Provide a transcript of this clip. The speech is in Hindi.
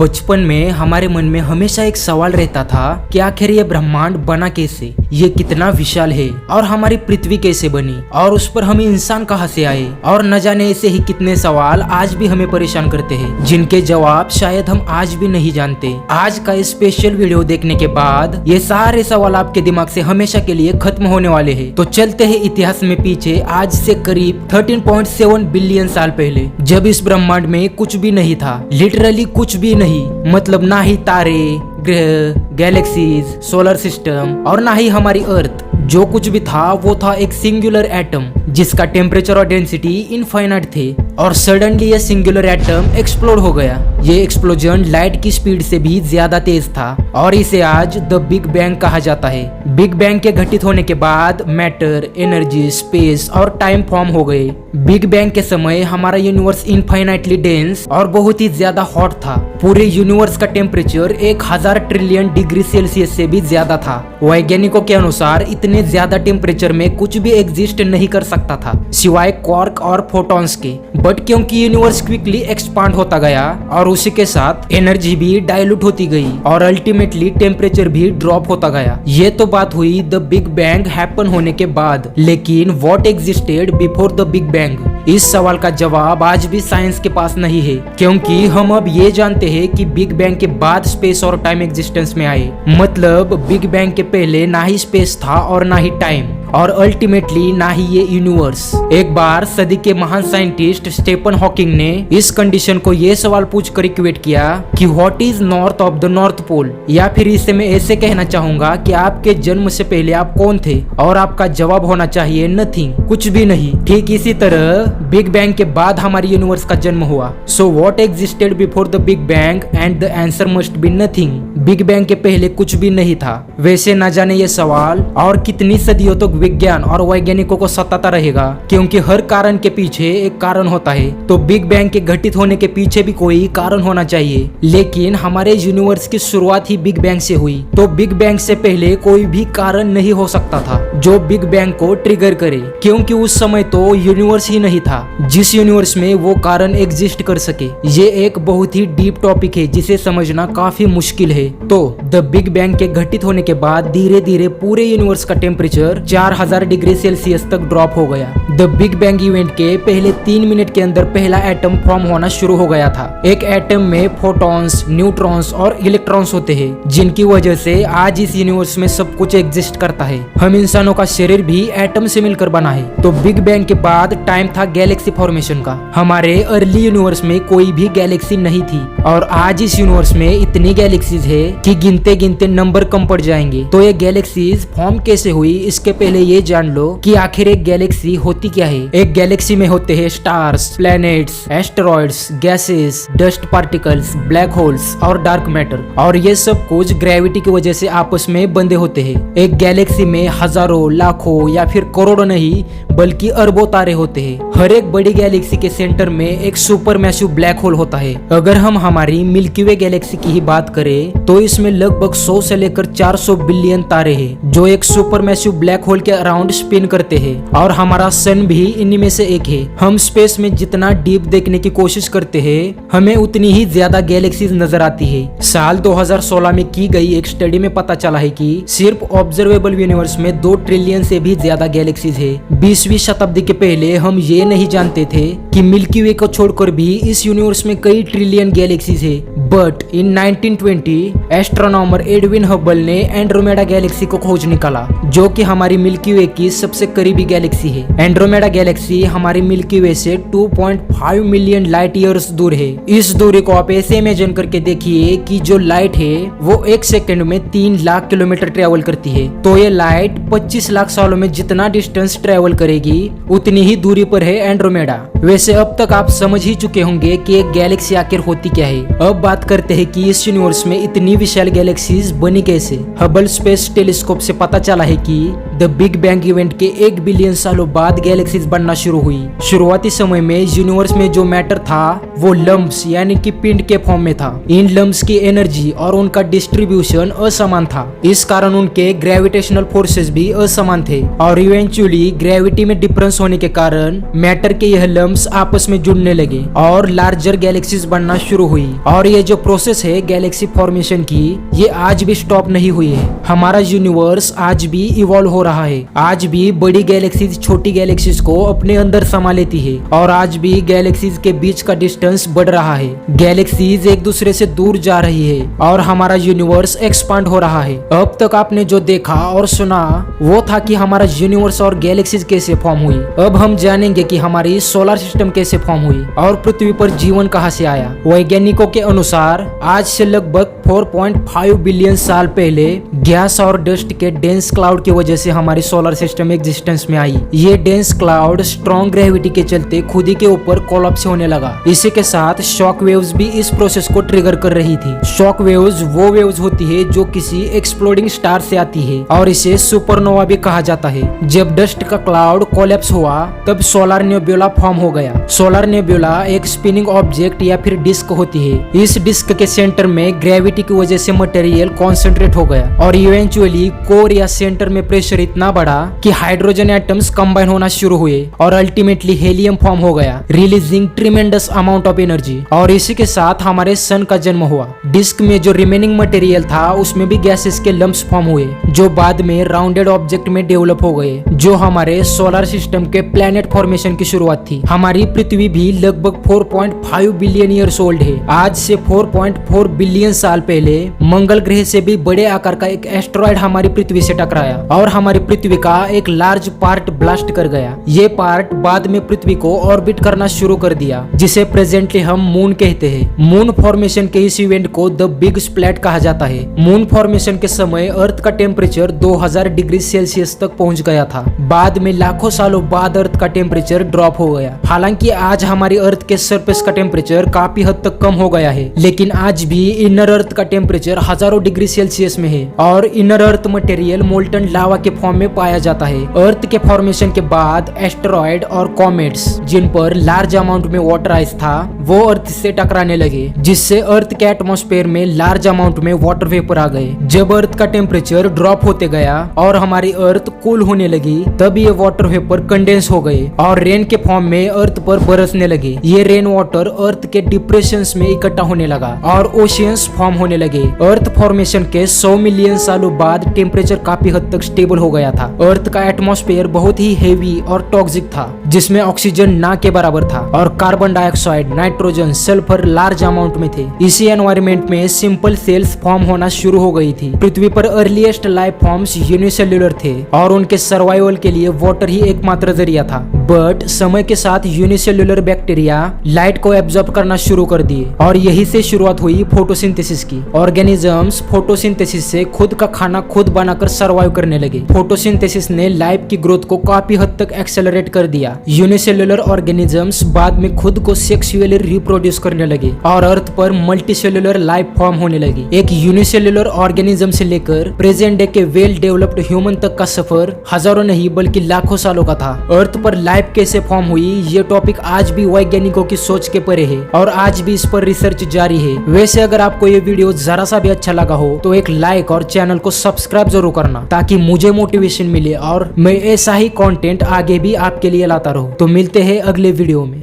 बचपन में हमारे मन में हमेशा एक सवाल रहता था कि आखिर ये ब्रह्मांड बना कैसे, ये कितना विशाल है और हमारी पृथ्वी कैसे बनी और उस पर हम इंसान कहाँ से आए, और न जाने ऐसे ही कितने सवाल आज भी हमें परेशान करते हैं जिनके जवाब शायद हम आज भी नहीं जानते। आज का ये स्पेशल वीडियो देखने के बाद ये सारे सवाल आपके दिमाग से हमेशा के लिए खत्म होने वाले हैं। तो चलते हैं इतिहास में पीछे, आज से करीब 13.7 बिलियन साल पहले, जब इस ब्रह्मांड में कुछ भी नहीं था, लिटरली कुछ भी नहीं, मतलब ना ही तारे, ग्रह, गैलेक्सीज, सोलर सिस्टम और ना ही हमारी अर्थ। जो कुछ भी था वो था एक सिंगुलर एटम जिसका टेम्परेचर और डेंसिटी इनफाइनाइट थे, और सडनली ये सिंगुलर एटम एक्सप्लोड हो गया। ये एक्सप्लोजन लाइट की स्पीड से भी ज्यादा तेज था और इसे आज द बिग बैंग कहा जाता है। बिग बैंग के घटित होने के बाद मैटर, एनर्जी, स्पेस और टाइम फॉर्म हो गए। बिग बैंग के समय हमारा यूनिवर्स इनफाइनाइटली डेंस और बहुत ही ज्यादा हॉट था। पूरे यूनिवर्स का टेम्परेचर 1000 ट्रिलियन डिग्री सेल्सियस से भी ज्यादा था। वैज्ञानिकों के अनुसार इतने ज्यादा टेम्परेचर में कुछ भी एग्जिस्ट नहीं कर सकता था सिवाय क्वार्क और फोटॉन्स के। बट क्योंकि यूनिवर्स क्विकली एक्सपांड होता गया और उसी के साथ एनर्जी भी डाइल्यूट होती गई और अल्टीमेटली टेम्परेचर भी ड्रॉप होता गया। ये तो बात हुई द बिग बैंग हैपन होने के बाद, लेकिन what existed before the big bang? इस सवाल का जवाब आज भी साइंस के पास नहीं है, क्योंकि हम अब ये जानते हैं कि बिग बैंग के बाद स्पेस और टाइम एग्जिस्टेंस में आए। मतलब बिग बैंग के पहले ना ही स्पेस था और ना ही टाइम, और अल्टीमेटली ना ही ये यूनिवर्स। एक बार सदी के महान साइंटिस्ट स्टीफन हॉकिंग ने इस कंडीशन को ये सवाल पूछकर इक्वेट किया कि what is north of the north pole, या फिर इसे मैं ऐसे कहना चाहूंगा कि आपके जन्म से पहले आप कौन थे, और आपका जवाब होना चाहिए नथिंग, कुछ भी नहीं। ठीक इसी तरह बिग बैंग के बाद हमारी यूनिवर्स का जन्म हुआ। So what existed before the big bang, and the answer must be nothing. Big bang के पहले कुछ भी नहीं था। वैसे न जाने ये सवाल और कितनी सदियों तक विज्ञान और वैज्ञानिकों को सताता रहेगा, क्योंकि हर कारण के पीछे एक कारण होता है। तो बिग बैंग के घटित होने के पीछे भी कोई कारण होना चाहिए, लेकिन हमारे यूनिवर्स की शुरुआत ही बिग बैंग से हुई। तो बिग बैंग से पहले कोई भी कारण नहीं हो सकता था जो बिग बैंग को ट्रिगर करे, क्योंकि उस समय तो यूनिवर्स ही नहीं था जिस यूनिवर्स में वो कारण एग्जिस्ट कर सके। ये एक बहुत ही डीप टॉपिक है जिसे समझना काफी मुश्किल है। तो द बिग बैंग के घटित होने के बाद धीरे धीरे पूरे यूनिवर्स का टेम्परेचर 4000 डिग्री सेल्सियस तक ड्रॉप हो गया। द बिग बैंग इवेंट के पहले 3 मिनट के अंदर पहला एटम फॉर्म होना शुरू हो गया था। एक एटम में फोटॉन्स, न्यूट्रॉन्स और इलेक्ट्रॉन्स होते हैं, जिनकी वजह से आज इस यूनिवर्स में सब कुछ एग्जिस्ट करता है। हम इंसानों का शरीर भी एटम से मिलकर बना है। तो बिग बैंग के बाद टाइम था गैलेक्सी फॉर्मेशन का। हमारे अर्ली यूनिवर्स में कोई भी गैलेक्सी नहीं थी, और आज इस यूनिवर्स में इतनी गैलेक्सीज है कि गिनते गिनते नंबर कम पड़ जाएंगे। तो ये गैलेक्सीज फॉर्म कैसे हुई, इसके पहले ये जान लो कि आखिर एक गैलेक्सी होती क्या है। एक गैलेक्सी में होते हैं stars, planets, asteroids, gases, dust particles, black holes और डार्क मैटर, और ये सब कुछ ग्रेविटी की वजह से आपस में बंधे होते हैं। एक गैलेक्सी में हजारों, लाखों या फिर करोड़ों नहीं बल्कि अरबों तारे होते हैं। हर एक बड़ी गैलेक्सी के सेंटर में एक सुपर मैसिव ब्लैक होल होता है। अगर हम हमारी मिल्की वे गैलेक्सी की ही बात करें तो इसमें लगभग 100 से लेकर 400 बिलियन तारे हैं जो एक सुपर मैसिव ब्लैक होल के अराउंड स्पिन करते हैं, और हमारा सन भी इन्हीं में से एक है। हम स्पेस में जितना डीप देखने की कोशिश करते हैं हमें उतनी ही ज्यादा गैलेक्सीज नजर आती है। साल 2016 में की गई एक स्टडी में पता चला है कि सिर्फ ऑब्जर्वेबल यूनिवर्स में 2 ट्रिलियन से भी ज्यादा गैलेक्सीज है। 20वीं शताब्दी के पहले हम ये नहीं जानते थे कि मिल्की वे को छोड़कर भी इस यूनिवर्स में कई ट्रिलियन गैलेक्सीज है। But in 1920 astronomer Edwin Hubble ने एंड्रोमेडा गैलेक्सी को खोज निकाला, जो कि हमारी मिल्की वे की सबसे करीबी गैलेक्सी है। एंड्रोमेडा गैलेक्सी हमारी मिल्की वे से 2.5 मिलियन लाइट ईयर्स दूर है। इस दूरी को आप ऐसे इमेजिन करके देखिए कि जो लाइट है वो 1 सेकंड में 3 लाख किलोमीटर ट्रेवल करती है। तो ये लाइट 25 लाख सालों में जितना डिस्टेंस ट्रेवल करेगी उतनी ही दूरी पर है एंड्रोमेडा। वैसे अब तक आप समझ ही चुके होंगे कि एक गैलेक्सी आखिर होती क्या है। अब बात करते हैं कि इस यूनिवर्स में इतनी विशाल गैलेक्सीज बनी कैसे। हबल स्पेस टेलीस्कोप से पता चला है कि द बिग बैंग इवेंट के 1 बिलियन सालों बाद गैलेक्सीज बनना शुरू हुई। शुरुआती समय में यूनिवर्स में जो मैटर था वो लम्प्स यानी कि पिंड के फॉर्म में था। इन लम्प्स की एनर्जी और उनका डिस्ट्रीब्यूशन असमान था, इस कारण उनके ग्रेविटेशनल फोर्सेस भी असमान थे, और इवेंचुअली ग्रेविटी में डिफरेंस होने के कारण मैटर के यह लम्प्स आपस में जुड़ने लगे और लार्जर गैलेक्सीज बनना शुरू हुई। और ये जो प्रोसेस है गैलेक्सी फॉर्मेशन की, ये आज भी स्टॉप नहीं हुई है। हमारा यूनिवर्स आज भी इवॉल्व हो रहा है। आज भी बड़ी गैलेक्सीज छोटी गैलेक्सीज को अपने अंदर समा लेती है और आज भी गैलेक्सीज के बीच का डिस्टेंस बढ़ रहा है। गैलेक्सीज एक दूसरे से दूर जा रही है और हमारा यूनिवर्स एक्सपांड हो रहा है। अब तक आपने जो देखा और सुना वो था कि हमारा यूनिवर्स और गैलेक्सीज कैसे फॉर्म हुई। अब हम जानेंगे कि हमारी सोलर सिस्टम कैसे फॉर्म हुई और पृथ्वी पर जीवन कहां से आया। वैज्ञानिकों के अनुसार आज से लगभग 4.5 बिलियन साल पहले गैस और डस्ट के डेंस क्लाउड की वजह से हमारी सोलर सिस्टम एग्जिस्टेंस में आई। ये डेंस क्लाउड स्ट्रॉन्ग ग्रेविटी के चलते खुद ही के ऊपर कोलैप्स होने लगा। इसी के साथ शॉक वेव्स भी इस प्रोसेस को ट्रिगर कर रही थी। शॉक वेव्स वो वेव्स होती है जो किसी एक्सप्लोडिंग स्टार से आती है और इसे सुपरनोवा भी कहा जाता है। जब डस्ट का क्लाउड कोलैप्स हुआ तब सोलर नेबुला फॉर्म हो गया। सोलर नेबुला एक स्पिनिंग ऑब्जेक्ट या फिर डिस्क होती है। इस डिस्क के सेंटर में ग्रेविटी की वजह से मटेरियल कॉन्सेंट्रेट हो गया और इवेंचुअली कोर या सेंटर में प्रेशर इतना बढ़ा कि हाइड्रोजन एटम्स कंबाइन होना शुरू हुए और अल्टीमेटली हेलियम फॉर्म हो गया, releasing tremendous amount of energy. और इसी के साथ हमारे सन का जन्म हुआ। डिस्क में जो रिमेनिंग मटेरियल था उसमें भी गैसेस के लम्प्स फॉर्म हुए जो बाद में राउंडेड ऑब्जेक्ट में डेवलप हो गए, जो हमारे सोलर सिस्टम के प्लैनेट फॉर्मेशन की शुरुआत थी। हमारी पृथ्वी भी लगभग 4.5 बिलियन ईयर्स ओल्ड है। आज से 4.4 बिलियन साल पहले मंगल ग्रह से भी बड़े आकार का एक एस्टेरॉयड हमारी पृथ्वी से टकराया और हमारी पृथ्वी का एक लार्ज पार्ट ब्लास्ट कर गया। ये पार्ट बाद में पृथ्वी को ऑर्बिट करना शुरू कर दिया, जिसे प्रेजेंटली हम मून कहते हैं। मून फॉर्मेशन के इस इवेंट को द बिग स्प्लैट कहा जाता है। मून फॉर्मेशन के समय अर्थ का टेम्परेचर 2000 डिग्री सेल्सियस तक पहुंच गया था। बाद में लाखों सालों बाद अर्थ का टेम्परेचर ड्रॉप हो गया। हालांकि आज हमारी अर्थ के सरफेस का टेम्परेचर काफी हद तक कम हो गया है, लेकिन आज भी इनर अर्थ का टेम्परेचर हजारों डिग्री सेल्सियस में है और इनर अर्थ मटेरियल मोल्टन लावा के फॉर्म में पाया जाता है। अर्थ के फॉर्मेशन के बाद एस्टेरॉयड और कॉमेट्स जिन पर लार्ज अमाउंट में वाटर आइस था वो अर्थ से टकराने लगे, जिससे अर्थ के एटमॉस्फेयर में लार्ज अमाउंट में वाटर वेपर आ गए। जब अर्थ का टेम्परेचर ड्रॉप होते गया और हमारी अर्थ कूल होने लगी तब ये वाटर वेपर कंडेंस हो गए और रेन के फॉर्म में अर्थ पर बरसने लगे। ये रेन वाटर अर्थ के डिप्रेशंस में इकट्ठा होने लगा और ओशियंस फॉर्म होने लगे। अर्थ फॉर्मेशन के 100 मिलियन सालों बाद टेम्परेचर काफी हद तक स्टेबल हो गया था। अर्थ का एटमॉस्फेयर बहुत ही हेवी और टॉक्सिक था, जिसमें ऑक्सीजन ना के बराबर था और carbon dioxide, nitrogen, sulphur large amount में थे। इसी एनवायरनमेंट में सिंपल सेल्स फॉर्म होना शुरू हो गई थी। पृथ्वी पर अर्लीस्ट लाइफ फॉर्म्स यूनिसेल्युलर थे और उनके सर्वाइवल के लिए वाटर ही एकमात्र जरिया था। बट समय के साथ यूनिसेल्युलर बैक्टीरिया लाइट को एब्जॉर्ब करना शुरू कर दिए और यही से शुरुआत हुई फोटोसिंथेसिस की। ऑर्गेनिजम्स फोटोसिंथेसिस से खुद का खाना खुद बनाकर सर्वाइव करने लगे। फोटोसिंथेसिस ने लाइफ की ग्रोथ को काफी हद तक एक्सेलरेट कर दिया। यूनिसेल्युलर ऑर्गेनिजम्स बाद में खुद को सेक्सुअली रिप्रोड्यूस करने लगे और अर्थ पर मल्टीसेल्युलर लाइफ फॉर्म होने लगी। एक यूनिसेल्युलर ऑर्गेनिज्म से लेकर प्रेजेंट डे के वेल डेवलप्ड ह्यूमन तक का सफर हजारों नहीं बल्कि लाखों सालों का था। अर्थ पर लाइफ कैसे फॉर्म हुई ये टॉपिक आज भी वैज्ञानिकों की सोच के परे है और आज भी इस पर रिसर्च जारी है। वैसे अगर आपको ये वीडियो जरा सा भी अच्छा लगा हो तो एक लाइक और चैनल को सब्सक्राइब जरूर करना, ताकि मुझे मोटिवेशन मिले और मैं ऐसा ही कंटेंट आगे भी आपके लिए लाता रहूं। तो मिलते हैं अगले वीडियो में।